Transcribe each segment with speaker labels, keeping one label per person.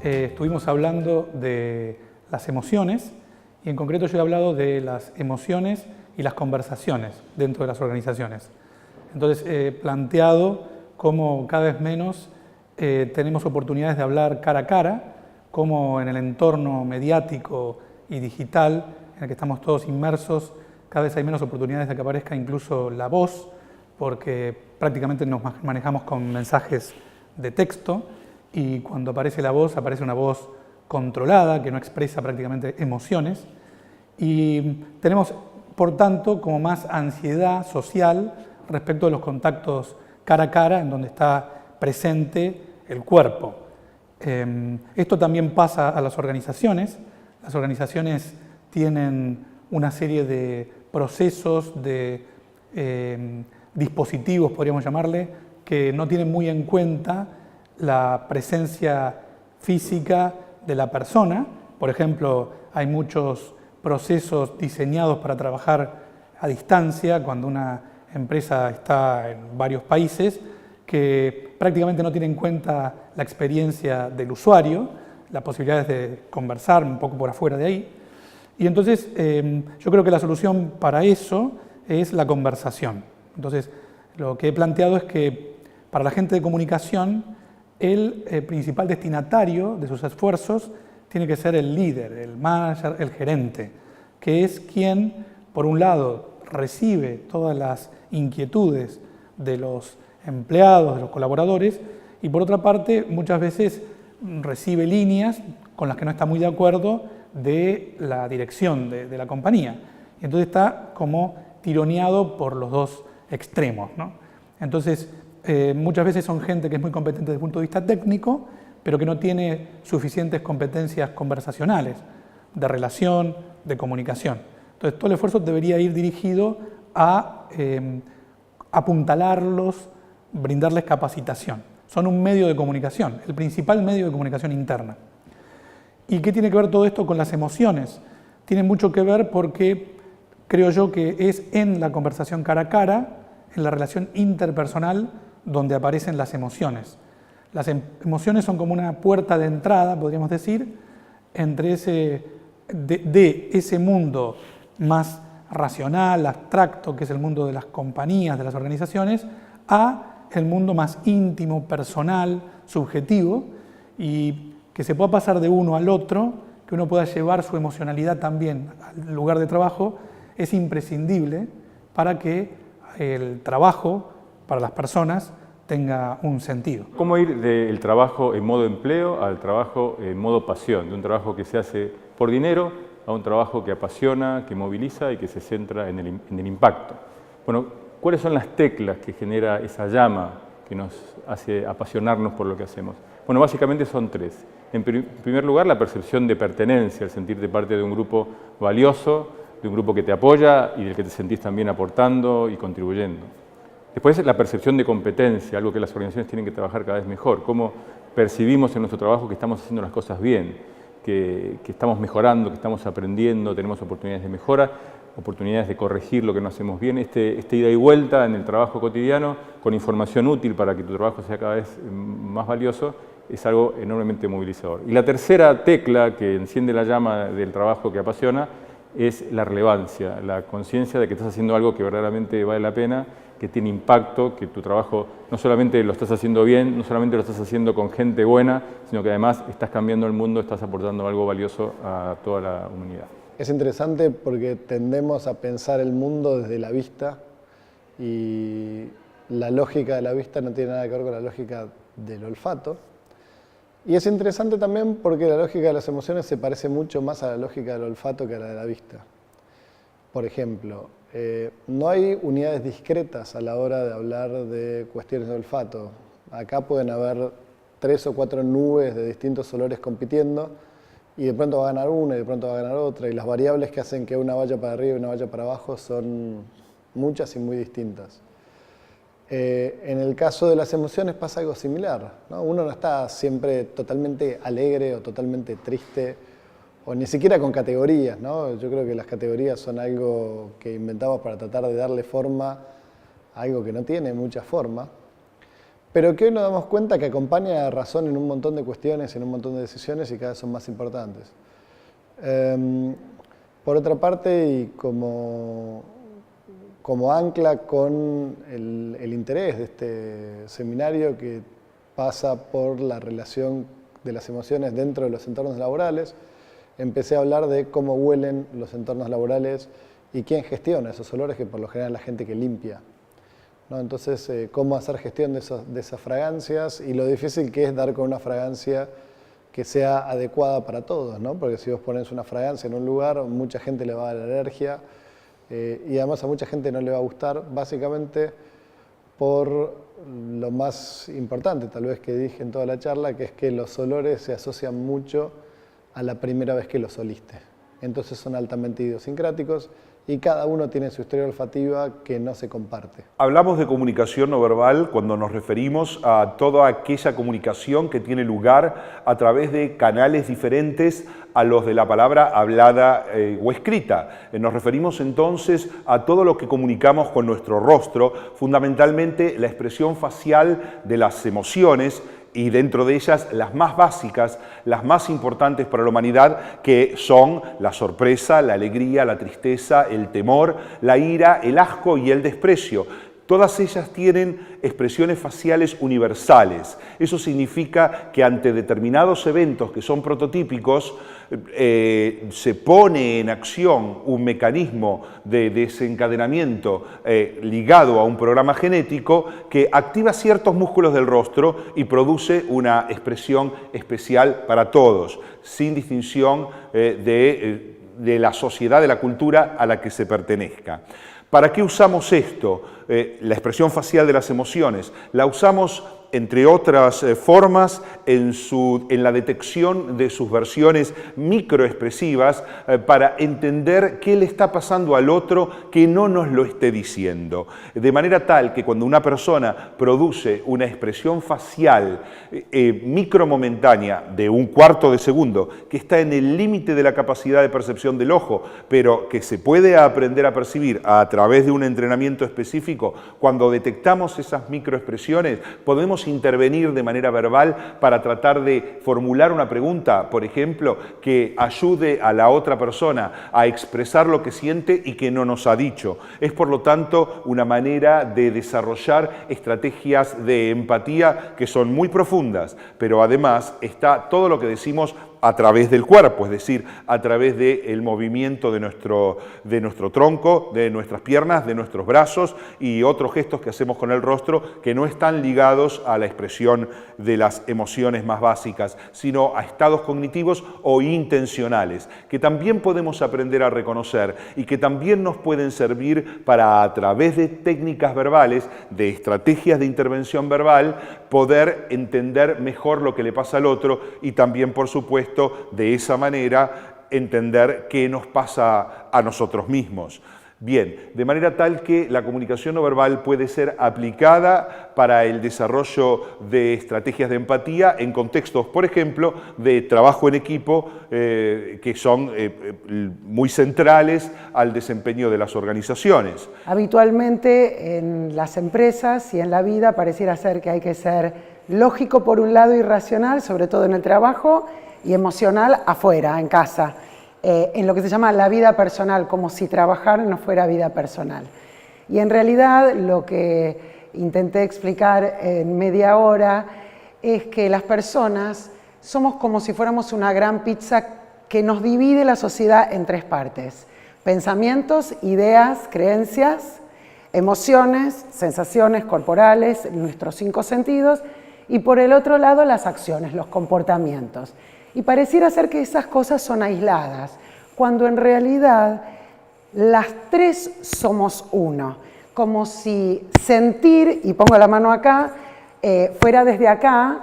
Speaker 1: estuvimos hablando de las emociones y en concreto yo he hablado de las emociones y las conversaciones dentro de las organizaciones. Entonces he planteado cómo cada vez menos tenemos oportunidades de hablar cara a cara, cómo en el entorno mediático y digital en el que estamos todos inmersos, cada vez hay menos oportunidades de que aparezca incluso la voz, porque prácticamente nos manejamos con mensajes de texto y cuando aparece la voz, aparece una voz controlada que no expresa prácticamente emociones y tenemos, por tanto, como más ansiedad social respecto de los contactos cara a cara en donde está presente el cuerpo. Esto también pasa a las organizaciones. Las organizaciones tienen una serie de procesos, de dispositivos, podríamos llamarle, que no tienen muy en cuenta la presencia física de la persona. Por ejemplo, hay muchos procesos diseñados para trabajar a distancia cuando una empresa está en varios países que prácticamente no tienen en cuenta la experiencia del usuario, las posibilidades de conversar un poco por afuera de ahí. Y entonces yo creo que la solución para eso es la conversación. Entonces lo que he planteado es que para la gente de comunicación el principal destinatario de sus esfuerzos tiene que ser el líder, el manager, el gerente, que es quien, por un lado, recibe todas las inquietudes de los empleados, de los colaboradores, y por otra parte, muchas veces recibe líneas con las que no está muy de acuerdo de la dirección de la compañía. Y entonces está como tironeado por los dos extremos, ¿no? Entonces, muchas veces son gente que es muy competente desde el punto de vista técnico, pero que no tiene suficientes competencias conversacionales, de relación, de comunicación. Entonces, todo el esfuerzo debería ir dirigido a apuntalarlos, brindarles capacitación. Son un medio de comunicación, el principal medio de comunicación interna. ¿Y qué tiene que ver todo esto con las emociones? Tiene mucho que ver porque creo yo que es en la conversación cara a cara, en la relación interpersonal, donde aparecen las emociones. Las emociones son como una puerta de entrada, podríamos decir, entre ese mundo más racional, abstracto, que es el mundo de las compañías, de las organizaciones, a el mundo más íntimo, personal, subjetivo, y que se pueda pasar de uno al otro, que uno pueda llevar su emocionalidad también al lugar de trabajo, es imprescindible para que el trabajo para las personas tenga un sentido.
Speaker 2: ¿Cómo ir del trabajo en modo empleo al trabajo en modo pasión? De un trabajo que se hace por dinero a un trabajo que apasiona, que moviliza y que se centra en el impacto. Bueno, ¿cuáles son las teclas que genera esa llama que nos hace apasionarnos por lo que hacemos? Bueno, básicamente son tres. En primer lugar, la percepción de pertenencia, el sentirte parte de un grupo valioso, de un grupo que te apoya y del que te sentís también aportando y contribuyendo. Después, la percepción de competencia, algo que las organizaciones tienen que trabajar cada vez mejor. Cómo percibimos en nuestro trabajo que estamos haciendo las cosas bien, que estamos mejorando, que estamos aprendiendo, tenemos oportunidades de mejora, oportunidades de corregir lo que no hacemos bien. Este ida y vuelta en el trabajo cotidiano, con información útil para que tu trabajo sea cada vez más valioso, es algo enormemente movilizador. Y la tercera tecla que enciende la llama del trabajo que apasiona es la relevancia, la conciencia de que estás haciendo algo que verdaderamente vale la pena, que tiene impacto, que tu trabajo no solamente lo estás haciendo bien, no solamente lo estás haciendo con gente buena, sino que además estás cambiando el mundo, estás aportando algo valioso a toda la humanidad.
Speaker 3: Es interesante porque tendemos a pensar el mundo desde la vista y la lógica de la vista no tiene nada que ver con la lógica del olfato. Y es interesante también porque la lógica de las emociones se parece mucho más a la lógica del olfato que a la de la vista. Por ejemplo, no hay unidades discretas a la hora de hablar de cuestiones de olfato. Acá pueden haber 3 o 4 nubes de distintos olores compitiendo y de pronto va a ganar una y de pronto va a ganar otra. Y las variables que hacen que una vaya para arriba y una vaya para abajo son muchas y muy distintas. En el caso de las emociones pasa algo similar, ¿no? Uno no está siempre totalmente alegre o totalmente triste, o ni siquiera con categorías, ¿no? Yo creo que las categorías son algo que inventamos para tratar de darle forma a algo que no tiene mucha forma. pero que hoy nos damos cuenta que acompaña a razón en un montón de cuestiones, en un montón de decisiones y cada vez son más importantes. Por otra parte, y como ancla con el interés de este seminario que pasa por la relación de las emociones dentro de los entornos laborales, empecé a hablar de cómo huelen los entornos laborales y quién gestiona esos olores, que por lo general es la gente que limpia, ¿no? Entonces, cómo hacer gestión de esas fragancias y lo difícil que es dar con una fragancia que sea adecuada para todos, ¿no? Porque si vos pones una fragancia en un lugar, mucha gente le va a dar alergia y además a mucha gente no le va a gustar, básicamente por lo más importante, tal vez que dije en toda la charla, que es que los olores se asocian mucho a la primera vez que los oliste. Entonces son altamente idiosincráticos y cada uno tiene su historia olfativa que no se comparte.
Speaker 4: Hablamos de comunicación no verbal cuando nos referimos a toda aquella comunicación que tiene lugar a través de canales diferentes a los de la palabra hablada o escrita. Nos referimos entonces a todo lo que comunicamos con nuestro rostro, fundamentalmente la expresión facial de las emociones, y dentro de ellas las más básicas, las más importantes para la humanidad, que son la sorpresa, la alegría, la tristeza, el temor, la ira, el asco y el desprecio. Todas ellas tienen expresiones faciales universales. Eso significa que ante determinados eventos que son prototípicos, se pone en acción un mecanismo de desencadenamiento ligado a un programa genético que activa ciertos músculos del rostro y produce una expresión especial para todos, sin distinción de la sociedad, de la cultura a la que se pertenezca. ¿Para qué usamos esto? La expresión facial de las emociones. La usamos, entre otras formas, en la detección de sus versiones microexpresivas para entender qué le está pasando al otro que no nos lo esté diciendo. De manera tal que cuando una persona produce una expresión facial micromomentánea de un cuarto de segundo, que está en el límite de la capacidad de percepción del ojo, pero que se puede aprender a percibir a través de un entrenamiento específico, cuando detectamos esas microexpresiones, podemos intervenir de manera verbal para tratar de formular una pregunta, por ejemplo, que ayude a la otra persona a expresar lo que siente y que no nos ha dicho. Es, por lo tanto, una manera de desarrollar estrategias de empatía que son muy profundas, pero además está todo lo que decimos a través del cuerpo, es decir, a través del movimiento de nuestro tronco, de nuestras piernas, de nuestros brazos y otros gestos que hacemos con el rostro que no están ligados a la expresión de las emociones más básicas, sino a estados cognitivos o intencionales, que también podemos aprender a reconocer y que también nos pueden servir para, a través de técnicas verbales, de estrategias de intervención verbal, poder entender mejor lo que le pasa al otro y también, por supuesto, de esa manera entender qué nos pasa a nosotros mismos. Bien, de manera tal que la comunicación no verbal puede ser aplicada para el desarrollo de estrategias de empatía en contextos, por ejemplo, de trabajo en equipo, que son muy centrales al desempeño de las organizaciones.
Speaker 5: Habitualmente en las empresas y en la vida pareciera ser que hay que ser lógico por un lado y racional, sobre todo en el trabajo, y emocional afuera, en casa, en lo que se llama la vida personal, como si trabajar no fuera vida personal. Y en realidad lo que intenté explicar en media hora es que las personas somos como si fuéramos una gran pizza que nos divide la sociedad en tres partes: pensamientos, ideas, creencias, emociones, sensaciones corporales, nuestros 5 sentidos, y por el otro lado las acciones, los comportamientos. Y pareciera ser que esas cosas son aisladas, cuando en realidad las tres somos uno. Como si sentir, y pongo la mano acá, fuera desde acá,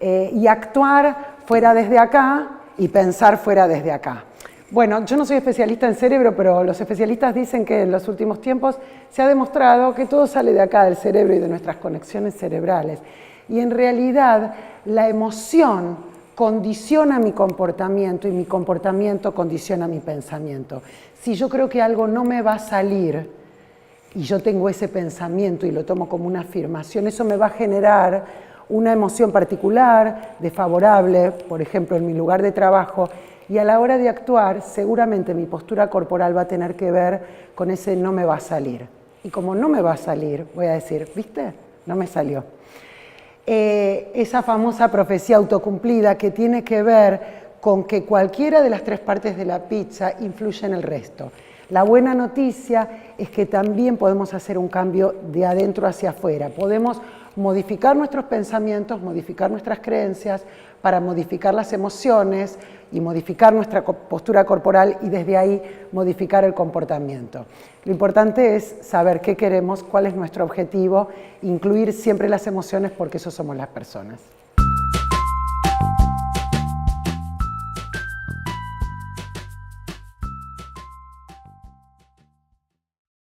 Speaker 5: y actuar fuera desde acá, y pensar fuera desde acá. Bueno, yo no soy especialista en cerebro, pero los especialistas dicen que en los últimos tiempos se ha demostrado que todo sale de acá, del cerebro y de nuestras conexiones cerebrales. Y en realidad la emoción condiciona mi comportamiento y mi comportamiento condiciona mi pensamiento. Si yo creo que algo no me va a salir, y yo tengo ese pensamiento y lo tomo como una afirmación, eso me va a generar una emoción particular, desfavorable, por ejemplo, en mi lugar de trabajo, y a la hora de actuar, seguramente mi postura corporal va a tener que ver con ese no me va a salir. Y como no me va a salir, voy a decir, ¿viste? No me salió. Esa famosa profecía autocumplida que tiene que ver con que cualquiera de las 3 partes de la pizza influye en el resto. La buena noticia es que también podemos hacer un cambio de adentro hacia afuera. Podemos modificar nuestros pensamientos, modificar nuestras creencias para modificar las emociones y modificar nuestra postura corporal y desde ahí modificar el comportamiento. Lo importante es saber qué queremos, cuál es nuestro objetivo, incluir siempre las emociones porque eso somos las personas.